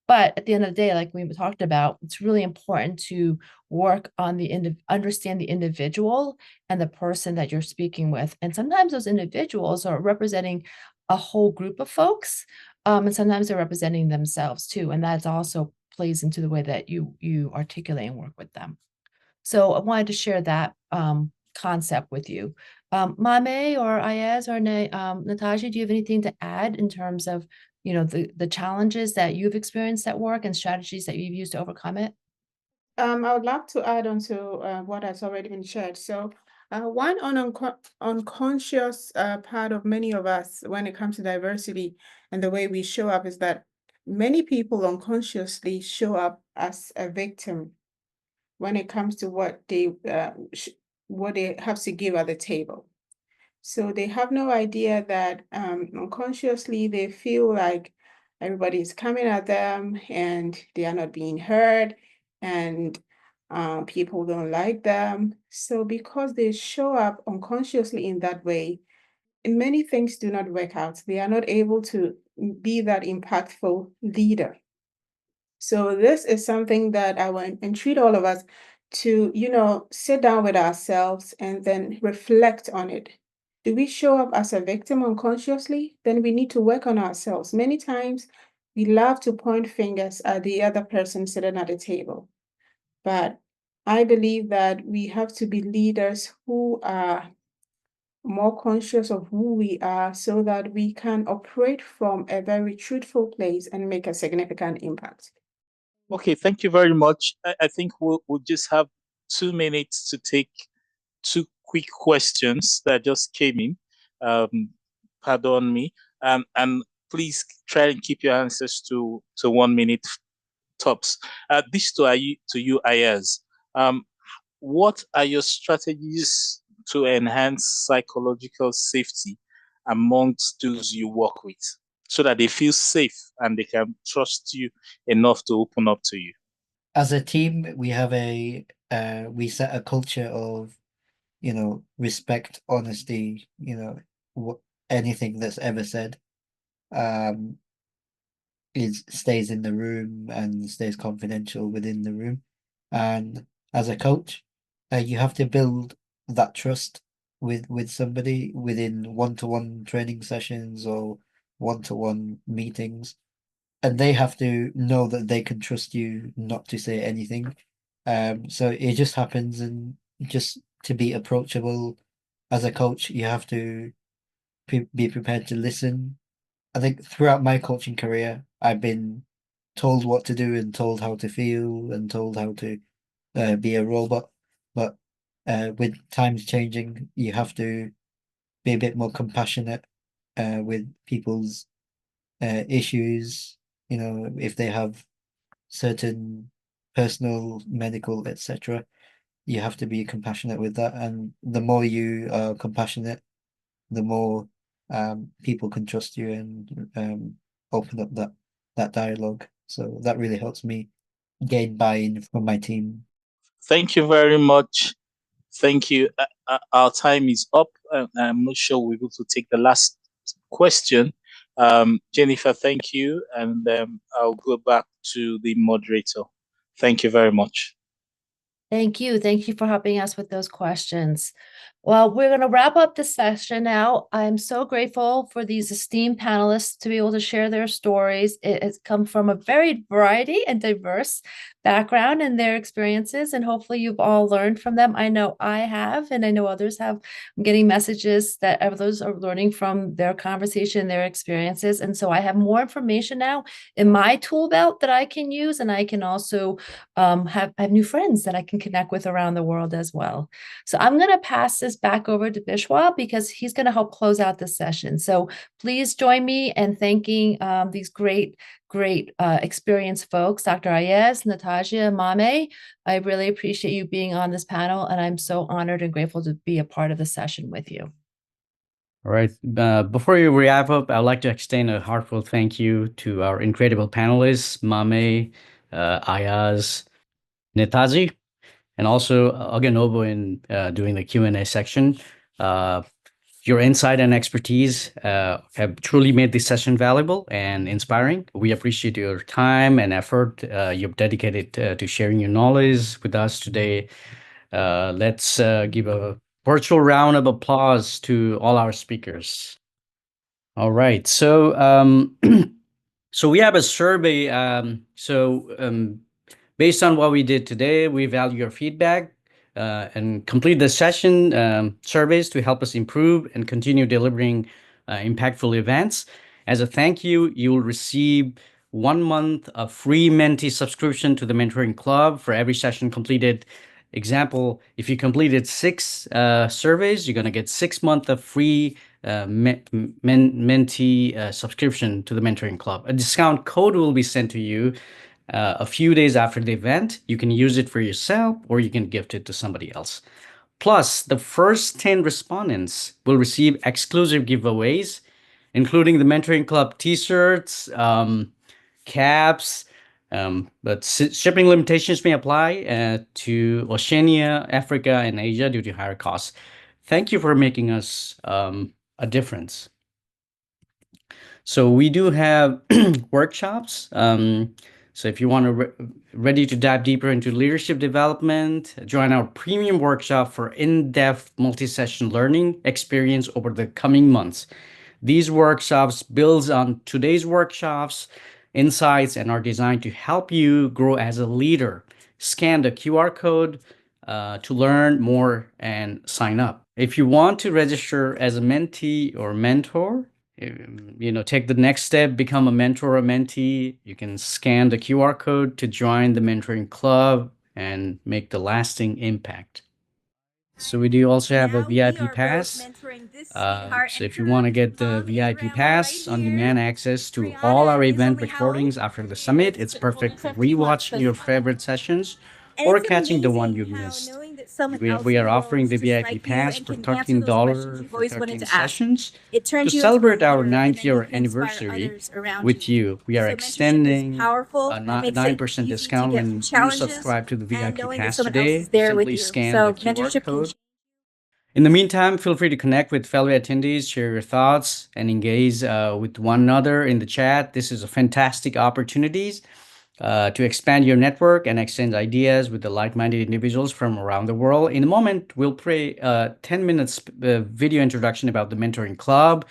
But at the end of the day, like we talked about, it's really important to work on understand the individual and the person that you're speaking with. And sometimes those individuals are representing a whole group of folks, and sometimes they're representing themselves too. And that also plays into the way that you articulate and work with them. So I wanted to share that concept with you. Mame or Ayaz or Natasha, do you have anything to add in terms of the challenges that you've experienced at work and strategies that you've used to overcome it? I would love to add on to what has already been shared. So, one unconscious part of many of us when it comes to diversity and the way we show up is that many people unconsciously show up as a victim when it comes to what they have to give at the table. So they have no idea that unconsciously they feel like everybody is coming at them and they are not being heard, and people don't like them. So because they show up unconsciously in that way, many things do not work out. They are not able to be that impactful leader. So this is something that I want to entreat all of us to, sit down with ourselves and then reflect on it. Do we show up as a victim unconsciously? Then we need to work on ourselves. Many times we love to point fingers at the other person sitting at the table. But I believe that we have to be leaders who are more conscious of who we are so that we can operate from a very truthful place and make a significant impact. Okay, thank you very much. I think we'll just have 2 minutes to take 2 quick questions that just came in. Pardon me. And please try and keep your answers to 1 minute tops. This to you, Ayaz. What are your strategies to enhance psychological safety amongst those you work with so that they feel safe and they can trust you enough to open up to you? As a team, we have we set a culture of, respect, honesty, anything that's ever said, stays in the room and stays confidential within the room. And as a coach, you have to build that trust with somebody within one-to-one training sessions or one-to-one meetings, and they have to know that they can trust you not to say anything. So it just happens, and just to be approachable as a coach, you have to be prepared to listen. I think throughout my coaching career, I've been told what to do and told how to feel and told how to be a robot. But with times changing, you have to be a bit more compassionate with people's issues. If they have certain personal, medical, etc., you have to be compassionate with that. And the more you are compassionate, the more people can trust you and open up that dialogue. So that really helps me gain buy-in from my team. Thank you very much. Thank you. Our time is up. I'm not sure we're able to take the last question. Jennifer, thank you. And I'll go back to the moderator. Thank you very much. Thank you. Thank you for helping us with those questions. Well, we're going to wrap up this session now. I'm so grateful for these esteemed panelists to be able to share their stories. It has come from a very variety and diverse background and their experiences, and hopefully you've all learned from them. I know I have, and I know others have. I'm getting messages that others are learning from their conversation, their experiences, and so I have more information now in my tool belt that I can use, and I can also have new friends that I can connect with around the world as well. So I'm going to pass this back over to Bishwa because he's going to help close out this session. So please join me in thanking these great experienced folks, Dr. Ayaz, Natasha, Mame. I really appreciate you being on this panel, and I'm so honored and grateful to be a part of the session with you. All right. Before we wrap up, I'd like to extend a heartfelt thank you to our incredible panelists, Mame, Ayaz, Netaji, and also Aganobo in doing the Q&A section. Your insight and expertise have truly made this session valuable and inspiring. We appreciate your time and effort you've dedicated to sharing your knowledge with us today. Let's give a virtual round of applause to all our speakers. All right. So, so we have a survey. Based on what we did today, we value your feedback and complete the session surveys to help us improve and continue delivering impactful events. As a thank you, you will receive 1 month of free mentee subscription to the Mentoring Club for every session completed. Example, if you completed 6 surveys, you're going to get 6 months of free mentee subscription to the Mentoring Club. A discount code will be sent to you a few days after the event. You can use it for yourself or you can gift it to somebody else. Plus, the first 10 respondents will receive exclusive giveaways, including the Mentoring Club t-shirts, caps, but shipping limitations may apply to Oceania, Africa, and Asia due to higher costs. Thank you for making us a difference. So we do have workshops. So if you want to ready to dive deeper into leadership development, join our premium workshop for in-depth multi-session learning experience over the coming months. These workshops builds on today's workshops, insights, and are designed to help you grow as a leader. Scan the QR code to learn more and sign up. If you want to register as a mentee or mentor, take the next step, become a mentor or mentee. You can scan the QR code to join the Mentoring Club and make the lasting impact. So we do also have a VIP pass. So if you want to get the VIP pass, on-demand access to all our event recordings after the summit, it's perfect for rewatching your favorite sessions or catching the one you missed. We are offering the VIP pass for $13 for 13 sessions. To celebrate our 9th year anniversary with you, we are extending a 9% discount when you subscribe to the VIP pass today. Simply scan the QR code. In the meantime, feel free to connect with fellow attendees, share your thoughts, and engage with one another in the chat. This is a fantastic opportunity to expand your network and exchange ideas with the like-minded individuals from around the world. In a moment, we'll play a 10 minutes video introduction about the Mentoring Club.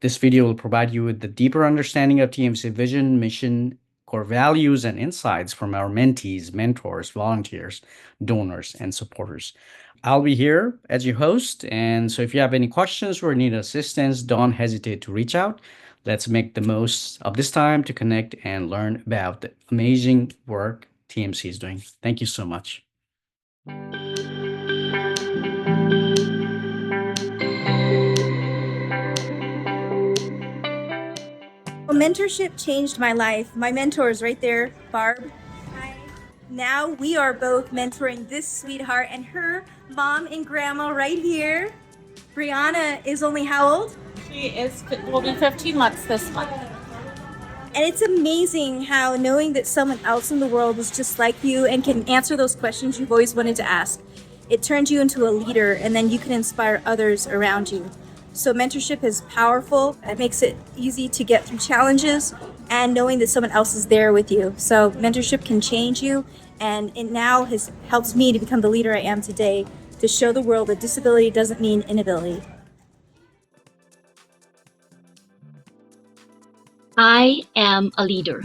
This video will provide you with the deeper understanding of TMC vision, mission, core values, and insights from our mentees, mentors, volunteers, donors, and supporters. I'll be here as your host, and so if you have any questions or need assistance, don't hesitate to reach out. Let's make the most of this time to connect and learn about the amazing work TMC is doing. Thank you so much. Well, mentorship changed my life. My mentor is right there, Barb. Hi. Now we are both mentoring this sweetheart and her mom and grandma right here. Brianna is only how old? Will be 15 months this month. And it's amazing how knowing that someone else in the world is just like you and can answer those questions you've always wanted to ask, it turns you into a leader, and then you can inspire others around you. So mentorship is powerful. It makes it easy to get through challenges and knowing that someone else is there with you. So mentorship can change you, and it now helps me to become the leader I am today, to show the world that disability doesn't mean inability. I am a leader.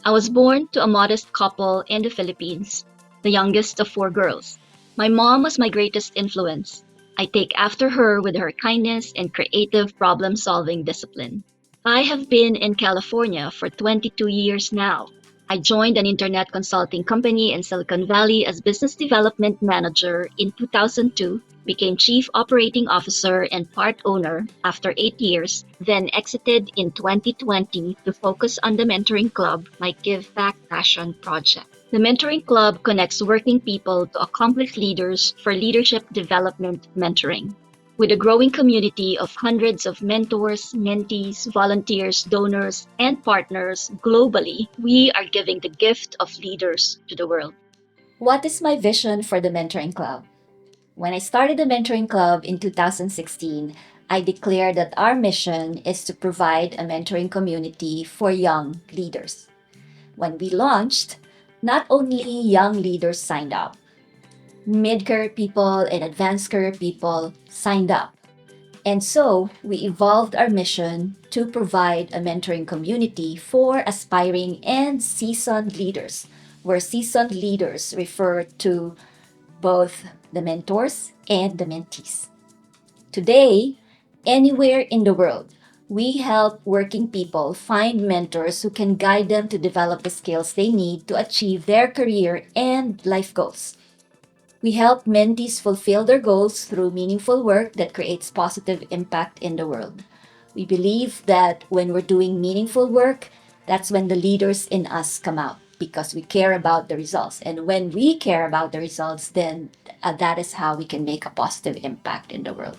I was born to a modest couple in the Philippines, the youngest of 4 girls. My mom was my greatest influence. I take after her with her kindness and creative problem-solving discipline. I have been in California for 22 years now. I joined an internet consulting company in Silicon Valley as business development manager in 2002, became chief operating officer and part owner after 8 years, then exited in 2020 to focus on the Mentoring Club, my give back passion project. The Mentoring Club connects working people to accomplished leaders for leadership development mentoring. With a growing community of hundreds of mentors, mentees, volunteers, donors, and partners globally, we are giving the gift of leaders to the world. What is my vision for the Mentoring Club? When I started the Mentoring Club in 2016, I declared that our mission is to provide a mentoring community for young leaders. When we launched, not only young leaders signed up, mid-career people and advanced career people signed up. And so we evolved our mission to provide a mentoring community for aspiring and seasoned leaders, where seasoned leaders refer to both the mentors and the mentees. Today, anywhere in the world, we help working people find mentors who can guide them to develop the skills they need to achieve their career and life goals. We help mentees fulfill their goals through meaningful work that creates positive impact in the world. We believe that when we're doing meaningful work, that's when the leaders in us come out, because we care about the results. And when we care about the results, then that is how we can make a positive impact in the world.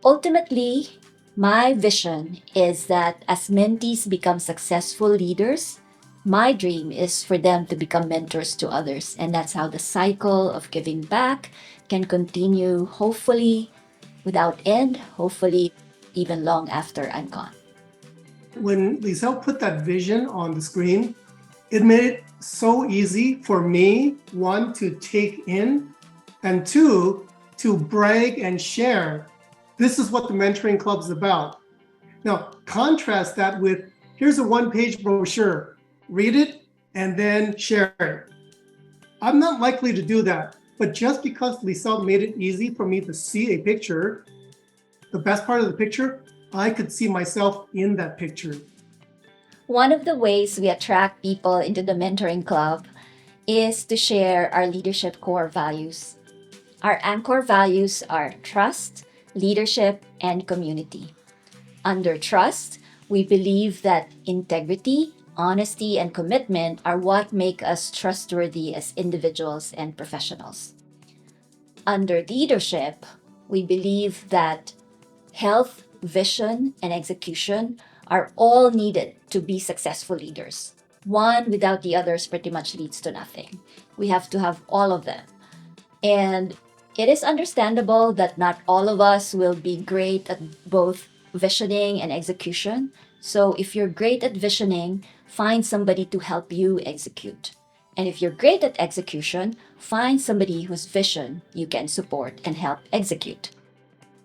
Ultimately, my vision is that as mentees become successful leaders, my dream is for them to become mentors to others. And that's how the cycle of giving back can continue, hopefully without end, hopefully even long after I'm gone. When Lizelle put that vision on the screen, it made it so easy for me, one, to take in, and two, to brag and share. This is what the Mentoring Club is about. Now, contrast that with, here's a one-page brochure. Read it and then share it. I'm not likely to do that, but just because Lizelle made it easy for me to see a picture, the best part of the picture, I could see myself in that picture. One of the ways we attract people into the Mentoring Club is to share our leadership core values. Our anchor values are trust, leadership, and community. Under trust, we believe that integrity, honesty, and commitment are what make us trustworthy as individuals and professionals. Under leadership, we believe that health, vision, and execution are all needed to be successful leaders. One without the others pretty much leads to nothing. We have to have all of them. And it is understandable that not all of us will be great at both visioning and execution. So if you're great at visioning, find somebody to help you execute. And if you're great at execution, find somebody whose vision you can support and help execute.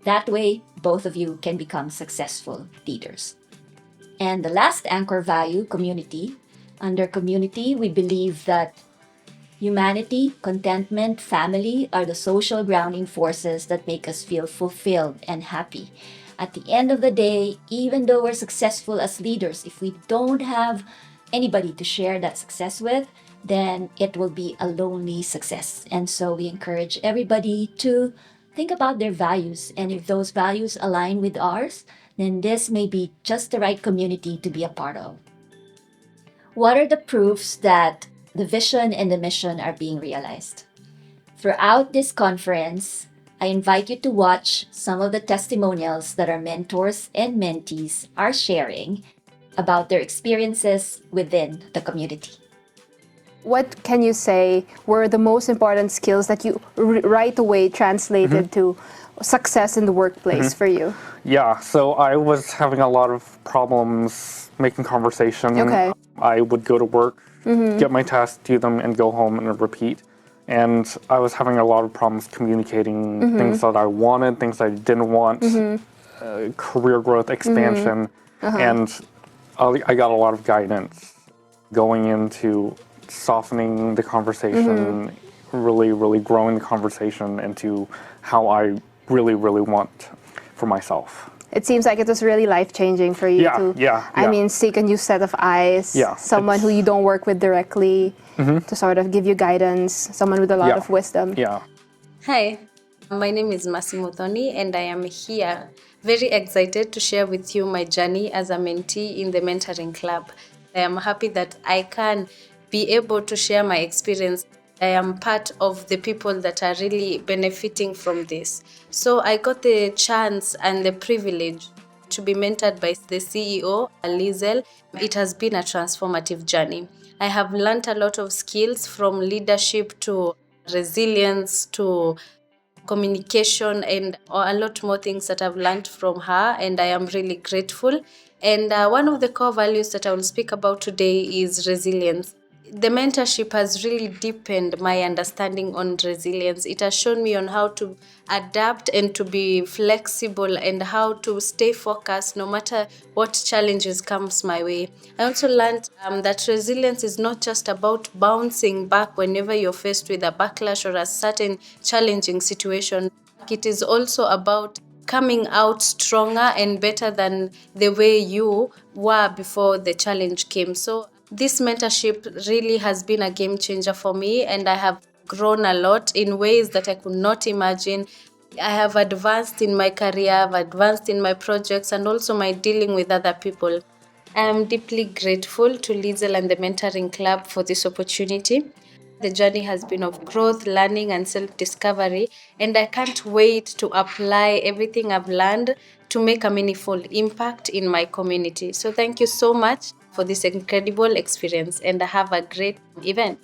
That way, both of you can become successful leaders. And the last anchor value, community. Under community, we believe that humanity, contentment, family are the social grounding forces that make us feel fulfilled and happy. At the end of the day, even though we're successful as leaders, if we don't have anybody to share that success with, then it will be a lonely success. And so we encourage everybody to think about their values. And if those values align with ours, then this may be just the right community to be a part of. What are the proofs that the vision and the mission are being realized? Throughout this conference, I invite you to watch some of the testimonials that our mentors and mentees are sharing about their experiences within the community. What can you say were the most important skills that you right away translated to success in the workplace for you? Yeah, so I was having a lot of problems making conversation. Okay. I would go to work, get my tasks, do them, and go home and repeat. And I was having a lot of problems communicating things that I wanted, things I didn't want, career growth, expansion. And I got a lot of guidance going into softening the conversation, really growing the conversation into how I really want for myself. It seems like it was really life-changing for you I mean, seek a new set of eyes, someone who you don't work with directly to sort of give you guidance, someone with a lot of wisdom. Hi, my name is Massimo Thoni and I am here very excited to share with you my journey as a mentee in the Mentoring Club. I am happy that I can be able to share my experience I am part of the people that are really benefiting from this. So I got the chance and the privilege to be mentored by the CEO, Lizel. It has been a transformative journey. I have learned a lot of skills, from leadership to resilience to communication, and a lot more things that I've learned from her, and I am really grateful. And one of the core values that I will speak about today is resilience. The mentorship has really deepened my understanding on resilience. It has shown me on how to adapt and to be flexible and how to stay focused no matter what challenges comes my way. I also learned that resilience is not just about bouncing back whenever you're faced with a backlash or a certain challenging situation. It is also about coming out stronger and better than the way you were before the challenge came. So this mentorship really has been a game changer for me, and I have grown a lot in ways that I could not imagine. I have advanced in my career, I've advanced in my projects, and also my dealing with other people. I am deeply grateful to Lizel and the Mentoring Club for this opportunity. The journey has been of growth, learning, and self-discovery, and I can't wait to apply everything I've learned to make a meaningful impact in my community. So thank you so much for this incredible experience, and have a great event.